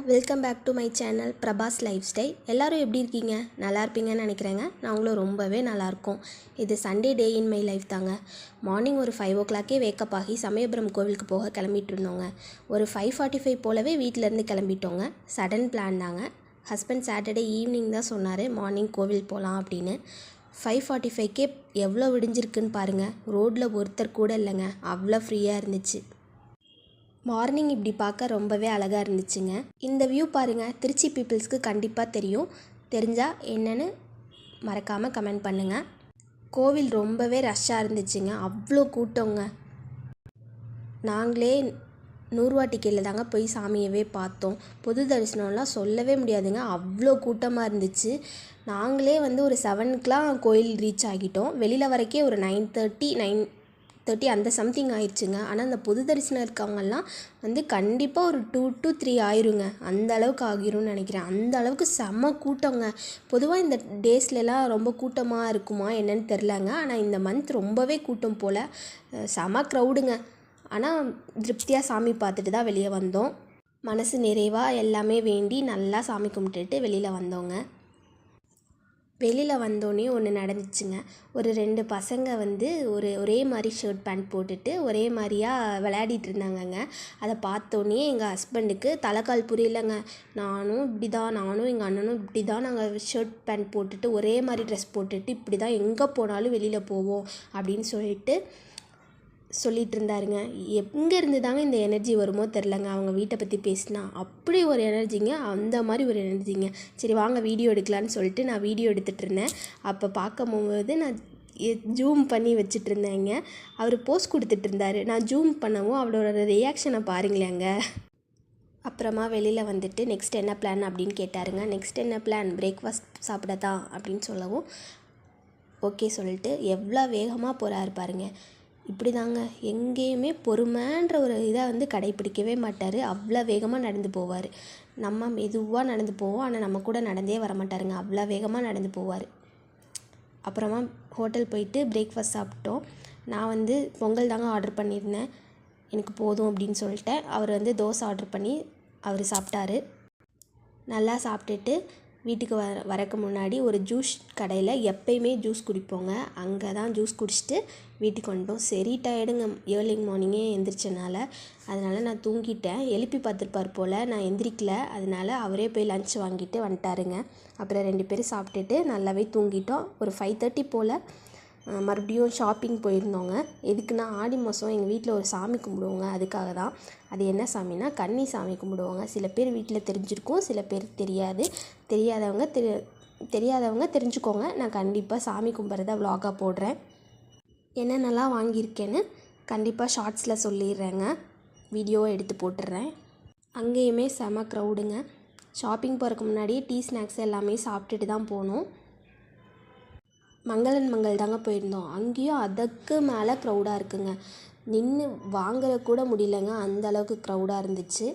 Welcome back to my channel Prabhas lifestyle. எல்லோரும் எப்படி இருக்கீங்க? நல்லா இருப்பீங்கன்னு நினைக்கிறேங்க. நாங்களும் ரொம்பவே நல்லாயிருக்கோம். இது Sunday day in my life தாங்க. மார்னிங் ஒரு 5 o'clock வேக்கப் ஆகி சமயபுரம் கோவிலுக்கு போக கிளம்பிட்டு இருந்தோங்க. ஒரு 5:45 போலவே வீட்டிலேருந்து கிளம்பிட்டோங்க. சடன் பிளான் தாங்க. ஹஸ்பண்ட் சாட்டர்டே ஈவினிங் தான் சொன்னார் மார்னிங் கோவில் போகலாம் அப்படின்னு. 5:45 எவ்வளோ விடிஞ்சிருக்குன்னு பாருங்கள். ரோட்டில் ஒருத்தர் கூட இல்லைங்க. அவ்வளோ ஃப்ரீயாக இருந்துச்சு. மார்னிங் இப்படி பார்க்க ரொம்பவே அழகாக இருந்துச்சுங்க. இந்த வியூ பாருங்கள், திருச்சி பீப்புள்ஸ்க்கு கண்டிப்பாக தெரியும். தெரிஞ்சால் என்னென்னு மறக்காமல் கமெண்ட் பண்ணுங்கள். கோவில் ரொம்பவே ரஷ்ஷாக இருந்துச்சுங்க. அவ்வளோ கூட்டங்க. நாங்களே 100 டிக்கெட்டில் தாங்க போய் சாமியவே பார்த்தோம். பொது தரிசனம்லாம் சொல்லவே முடியாதுங்க. அவ்வளோ கூட்டமாக இருந்துச்சு. நாங்களே ஒரு 7க்குலாம் கோயில் ரீச் ஆகிட்டோம். வெளியில் வரைக்கே ஒரு 9:30 அந்த சம்திங் ஆயிடுச்சுங்க. ஆனால் அந்த பொது தரிசனம் இருக்கவங்கெல்லாம் கண்டிப்பாக ஒரு 2 to 3 ஆயிருங்க. அந்த அளவுக்கு ஆகிரும்னு நினைக்கிறேன். அந்த அளவுக்கு செம்ம கூட்டங்க. பொதுவாக இந்த டேஸ்லலாம் ரொம்ப கூட்டமாக இருக்குமா என்னன்னு தெரிலங்க. ஆனால் இந்த மந்த் ரொம்பவே கூட்டம் போல். செம்ம க்ரௌடுங்க. ஆனால் திருப்தியாக சாமி பார்த்துட்டு தான் வெளியே வந்தோம். மனசு நிறைவாக எல்லாமே வேண்டி நல்லா சாமி கும்பிட்டுட்டு வெளியில் வந்தோங்க. வெளியில் வந்தோடனே ஒன்று நடந்துச்சுங்க. ஒரு 2 பசங்க ஒரே மாதிரி ஷர்ட் பேண்ட் போட்டுட்டு ஒரே மாதிரியாக விளையாடிட்டு இருந்தாங்கங்க. அதை பார்த்தோன்னே எங்கள் ஹஸ்பண்டுக்கு தலைக்கால் புரியலைங்க. நானும் எங்கள் அண்ணனும் இப்படி தான் நாங்கள் ஷர்ட் பேண்ட் போட்டுட்டு ஒரே மாதிரி ட்ரெஸ் போட்டுட்டு இப்படி தான் எங்கே போனாலும் வெளியில் போவோம் அப்படின்னு சொல்லிட்டு இருந்தாருங்க. எங்கேருந்து தாங்க இந்த எனர்ஜி வருமோ தெரிலங்க. அவங்க வீட்டை பற்றி பேசினா அப்படி ஒரு எனர்ஜிங்க, அந்த மாதிரி ஒரு எனர்ஜிங்க. சரி வாங்க வீடியோ எடுக்கலான்னு சொல்லிட்டு நான் வீடியோ எடுத்துகிட்டு இருந்தேன். அப்போ பார்க்கும் போது நான் ஜூம் பண்ணி வச்சுட்டு இருந்தேங்க. அவர் போஸ்ட் கொடுத்துட்டு இருந்தார். நான் ஜூம் பண்ணவும் அவரோட ரியாக்ஷனை பாருங்களேங்க. அப்புறமா வெளியில் நெக்ஸ்ட் என்ன பிளான் அப்படின்னு கேட்டாருங்க. நெக்ஸ்ட் என்ன பிளான், பிரேக்ஃபாஸ்ட் சாப்பிடத்தான் அப்படின்னு சொல்லவும் ஓகே சொல்லிட்டு எவ்வளோ வேகமாக போகிறாரு பாருங்க. இப்படி தாங்க எங்கேயுமே பொறுமைன்ற ஒரு இதை கடைப்பிடிக்கவே மாட்டார். அவ்வளோ வேகமாக நடந்து போவார். நம்ம மெதுவாக நடந்து போவோம், ஆனால் நம்ம கூட நடந்தே வர மாட்டாருங்க. அவ்வளோ வேகமாக நடந்து போவார். அப்புறமா ஹோட்டல் போயிட்டு பிரேக்ஃபாஸ்ட் சாப்பிட்டோம். நான் பொங்கல் தாங்க ஆர்டர் பண்ணியிருந்தேன். எனக்கு போதும் அப்படின்னு சொல்லிட்டேன். அவர் தோசை ஆர்டர் பண்ணி அவர் சாப்பிட்டாரு. நல்லா சாப்பிட்டுட்டு வீட்டுக்கு வரக்கு முன்னாடி ஒரு ஜூஸ் கடையில் எப்பயுமே ஜூஸ் குடிப்போங்க. அங்கே தான் ஜூஸ் குடிச்சிட்டு வீட்டுக்கு வந்துட்டோம். சரி டயர்டுங்க, ஏர்லி மார்னிங்கே எந்திரிச்சனால. அதனால் நான் தூங்கிட்டேன். எழுப்பி பார்த்துருப்பார் போல், நான் எந்திரிக்கல. அதனால் அவரே போய் லஞ்ச் வாங்கிட்டு வந்துட்டாருங்க. அப்புறம் 2 பேரும் சாப்பிட்டுட்டு நல்லாவே தூங்கிட்டோம். ஒரு 5:30 போல் மறுபடியும் ஷாப்பிங் போயிருந்தோங்க. எதுக்குன்னா ஆடி மாதம் எங்கள் வீட்டில் ஒரு சாமி கும்பிடுவோங்க. அதுக்காக தான். அது என்ன சாமின்னா கன்னி சாமி கும்பிடுவோங்க. சில பேர் வீட்டில் தெரிஞ்சிருக்கும், சில பேர் தெரியாது. தெரியாதவங்க தெரிஞ்சுக்கோங்க. நான் கண்டிப்பாக சாமி கும்பிட்றத விலாகாக போடுறேன். என்னென்னலாம் வாங்கியிருக்கேன்னு கண்டிப்பாக ஷார்ட்ஸில் சொல்லிடுறேங்க. வீடியோவை எடுத்து போட்டுடுறேன். அங்கேயுமே செம க்ரௌடுங்க. ஷாப்பிங் போகிறதுக்கு முன்னாடியே டீ ஸ்நாக்ஸ் எல்லாமே சாப்பிட்டுட்டு தான் போனோம். மங்கள் தாங்க போயிருந்தோம். அங்கேயும் அதுக்கு மேலே க்ரௌடாக இருக்குங்க. நின்று வாங்குற கூட முடியலங்க. அந்த அளவுக்கு க்ரௌடாக இருந்துச்சு.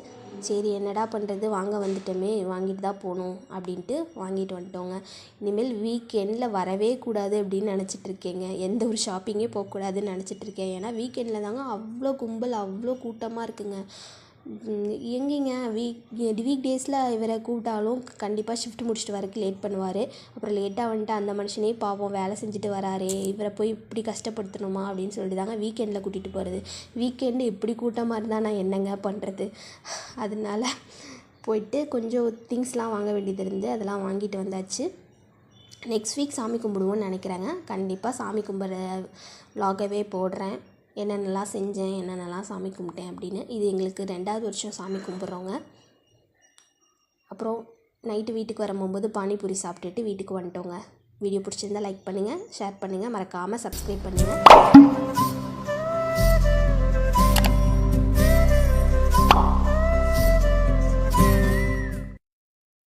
சரி என்னடா பண்ணுறது, வாங்க வந்துட்டோமே, வாங்கிட்டு தான் போகணும் அப்படின்ட்டு வாங்கிட்டு வந்துட்டோங்க. இனிமேல் வீக்கெண்டில் வரவே கூடாது அப்படின்னு நினச்சிட்ருக்கேங்க. எந்த ஒரு ஷாப்பிங்கே போகக்கூடாதுன்னு நினச்சிட்ருக்கேன். ஏன்னா வீக்கெண்டில் தாங்க அவ்வளோ கும்பல், அவ்வளோ கூட்டமாக இருக்குங்க. எங்கேங்க வீக் டேஸில் இவரை கூப்பிட்டாலும் கண்டிப்பாக ஷிஃப்ட் முடிச்சுட்டு வரக்கு லேட் பண்ணுவார். அப்புறம் லேட்டாக வந்துட்டு அந்த மனுஷனே பாவம் வேலை செஞ்சுட்டு வராரே, இவரை போய் இப்படி கஷ்டப்படுத்தணுமா அப்படின்னு சொல்லிட்டு தாங்க வீக்கெண்டில் கூட்டிகிட்டு போகிறது. வீக்கெண்டு இப்படி கூட்டமாக இருந்தால் நான் என்னங்க பண்ணுறது? அதனால போயிட்டு கொஞ்சம் திங்ஸ்லாம் வாங்க வேண்டியது இருந்து அதெல்லாம் வாங்கிட்டு வந்தாச்சு. நெக்ஸ்ட் வீக் சாமி கும்பிடுவோன்னு நினைக்கிறேங்க. கண்டிப்பாக சாமி கும்பிட்ற vlog-வே போடுறேன். என்னென்னலாம் செஞ்சேன், என்னென்னலாம் சாமி கும்பிட்டேன் அப்படின்னு. இது எங்களுக்கு 2வது வருஷம் சாமி கும்பிட்றோங்க. அப்புறம் நைட்டு வீட்டுக்கு வரும்போது பானிபூரி சாப்பிட்டுட்டு வீட்டுக்கு வந்துட்டோங்க. வீடியோ பிடிச்சிருந்தால் லைக் பண்ணுங்கள், ஷேர் பண்ணுங்கள், மறக்காமல் சப்ஸ்கிரைப் பண்ணுங்கள்.